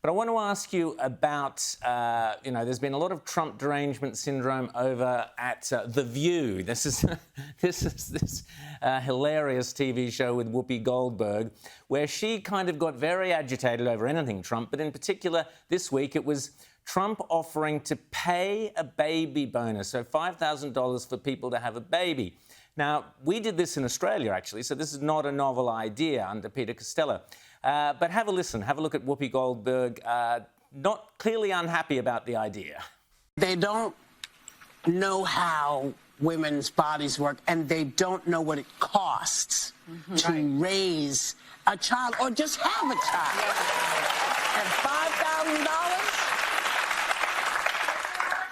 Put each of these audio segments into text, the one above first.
But I want to ask you about, there's been a lot of Trump derangement syndrome over at The View. This is this hilarious TV show with Whoopi Goldberg, where she kind of got very agitated over anything Trump, but in particular this week it was Trump offering to pay a baby bonus, so $5,000 for people to have a baby. Now, we did this in Australia, actually, so this is not a novel idea under Peter Costello. But have a listen, have a look at Whoopi Goldberg, not clearly unhappy about the idea. They don't know how women's bodies work, and they don't know what it costs to raise a child or just have a child. And $5,000?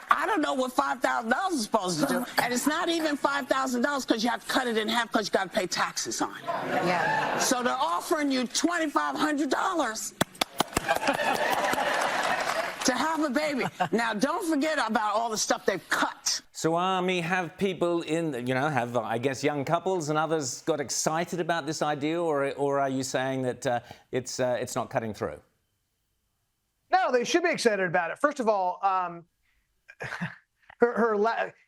I don't know what $5,000 is supposed to do. And it's not even $5,000 because you have to cut it in half because you got to pay taxes on it. Yeah. So they're offering you $2,500 to have a baby. Now, don't forget about all the stuff they've cut. So, Ami, have people I guess, young couples and others got excited about this idea, or are you saying that it's not cutting through? No, they should be excited about it. First of all,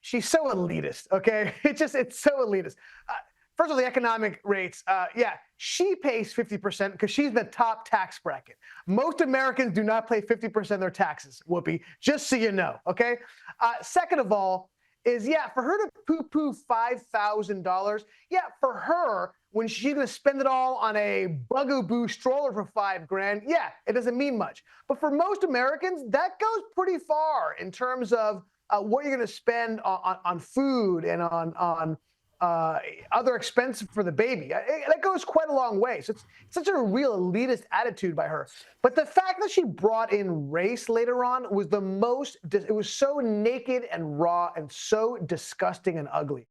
she's so elitist, okay? It's so elitist. First of all, the economic rates, she pays 50% because she's in the top tax bracket. Most Americans do not pay 50% of their taxes, Whoopi, just so you know, okay? Second of all, for her to poo-poo $5,000, for her, when she's going to spend it all on a Bugaboo stroller for $5,000, it doesn't mean much. But for most Americans, that goes pretty far in terms of what you're going to spend on food and on other expenses for the baby. That goes quite a long way. So it's such a real elitist attitude by her. But the fact that she brought in race later on was it was so naked and raw and so disgusting and ugly.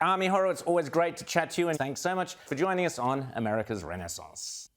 Ami Horowitz, always great to chat to you, and thanks so much for joining us on America's Renaissance.